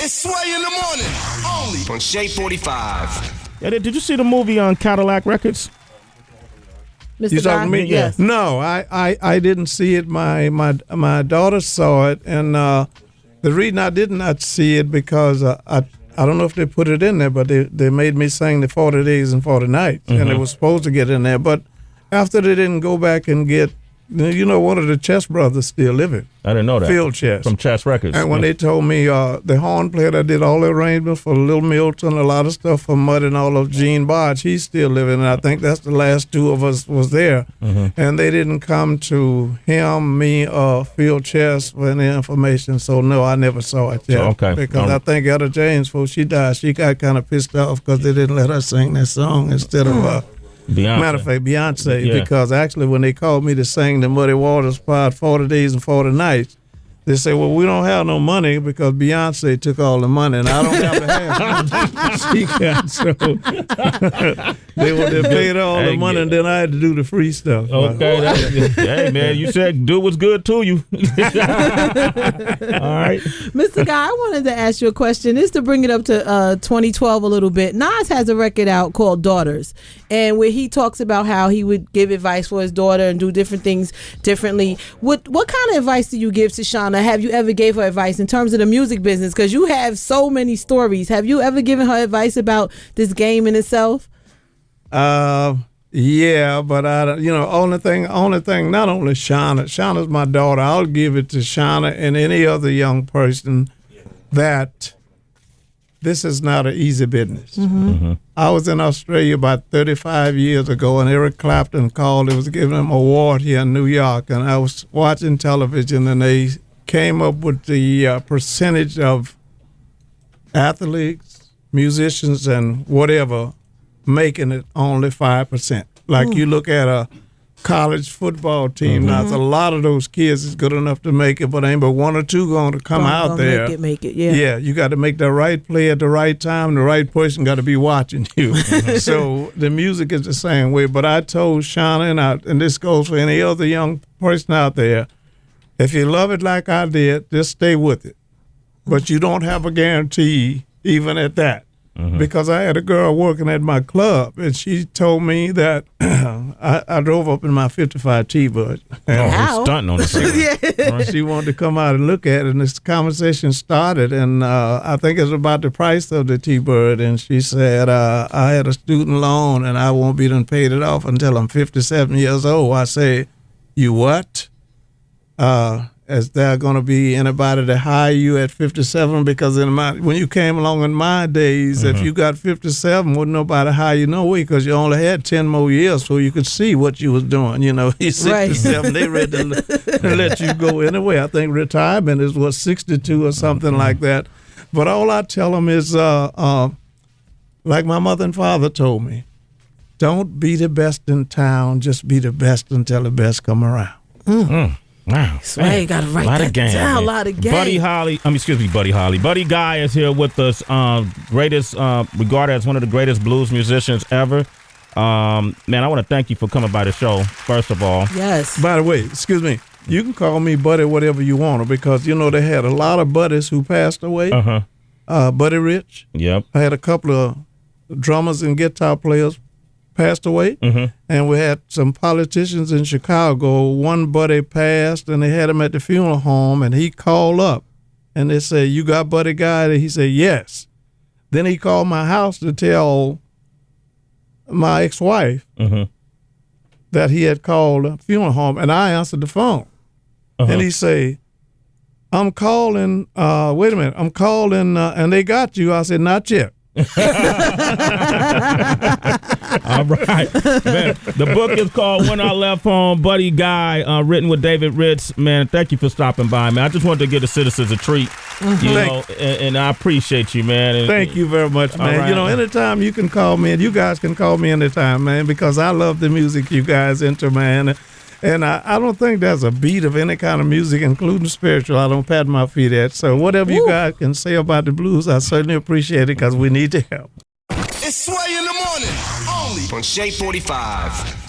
It's Sway in the morning, only on Shade 45. Yeah, did you see the movie on Cadillac Records? Mr. You talking to me? Yes. No, I didn't see it. My daughter saw it, and the reason I did not see it because I don't know if they put it in there, but they made me sing the 40 Days and 40 Nights, and it was supposed to get in there. But after they didn't go back and get, one of the Chess brothers still living. I didn't know that. Field Chess. From Chess Records. And when they told me the horn player that did all the arrangements for Little Milton, a lot of stuff for Mud and all of Gene Bodge, he's still living. And I think that's the last two of us was there. And they didn't come to him, me, or Field Chess for any information. So, no, I never saw it yet. Okay. Because I think Etta James, before she died, she got kind of pissed off because they didn't let her sing that song instead of... Beyonce. Matter of fact, Beyonce, because actually when they called me to sing the Muddy Waters part 40 Days and 40 Nights, they said, well, we don't have no money because Beyonce took all the money, and I don't have the half. She got, so they paid all the money, and then I had to do the free stuff. Okay. Hey, man, you said do what's good to you. All right. Mr. Guy, I wanted to ask you a question. This to bring it up to 2012 a little bit. Nas has a record out called Daughters, and where he talks about how he would give advice for his daughter and do different things differently. What kind of advice do you give to Shauna? Have you ever gave her advice in terms of the music business? Because you have so many stories. Have you ever given her advice about this game in itself? Yeah, but only thing, not only Shauna's my daughter. I'll give it to Shauna and any other young person that this is not an easy business. I was in Australia about 35 years ago, and Eric Clapton called. It was giving him an award here in New York, and I was watching television, and they came up with the percentage of athletes, musicians, and whatever making it only 5%. Like you look at a college football team, now a lot of those kids is good enough to make it, but ain't but one or two going to come out there. Make it, yeah. Yeah, you got to make the right play at the right time. The right person got to be watching you. So the music is the same way. But I told Shauna, and this goes for any other young person out there, if you love it like I did, just stay with it. But you don't have a guarantee even at that. Because I had a girl working at my club, and she told me that I drove up in my 55 T-Bud. Oh, stunting on the She wanted to come out and look at it, and this conversation started, and I think it's about the price of the T-Bird, and she said, I had a student loan, and I won't be done paid it off until I'm 57 years old. I say, you what? Is there going to be anybody to hire you at 57? Because when you came along in my days, if you got 57, wouldn't nobody hire you no way because you only had 10 more years so you could see what you was doing. You're 67, they ready to let you go anyway. I think retirement is 62 or something like that. But all I tell them is, like my mother and father told me, don't be the best in town, just be the best until the best come around. Wow. Sway, got to write that down. A lot of game. Buddy Holly. Buddy Guy is here with us, regarded as one of the greatest blues musicians ever. Man, I want to thank you for coming by the show, first of all. Yes. By the way, excuse me, you can call me Buddy whatever you want because, they had a lot of buddies who passed away. Buddy Rich. Yep. I had a couple of drummers and guitar players passed away, and we had some politicians in Chicago. One buddy passed, and they had him at the funeral home, and he called up, and they said, you got Buddy Guy? He said, yes. Then he called my house to tell my ex-wife that he had called a funeral home, and I answered the phone. And he said, I'm calling, wait a minute, I'm calling, and they got you. I said, not yet. All right, man. The book is called When I Left Home, Buddy Guy, written with David Ritz. Man, thank you for stopping by, man. I just wanted to give the citizens a treat, and I appreciate you, man. Thank you very much, man. Right. Anytime you can call me, and you guys can call me anytime, man, because I love the music you guys into, man. And I don't think there's a beat of any kind of music, including spiritual, I don't pat my feet at. So whatever you guys can say about the blues, I certainly appreciate it because we need the help. It's Sway in the morning, only on Shade 45.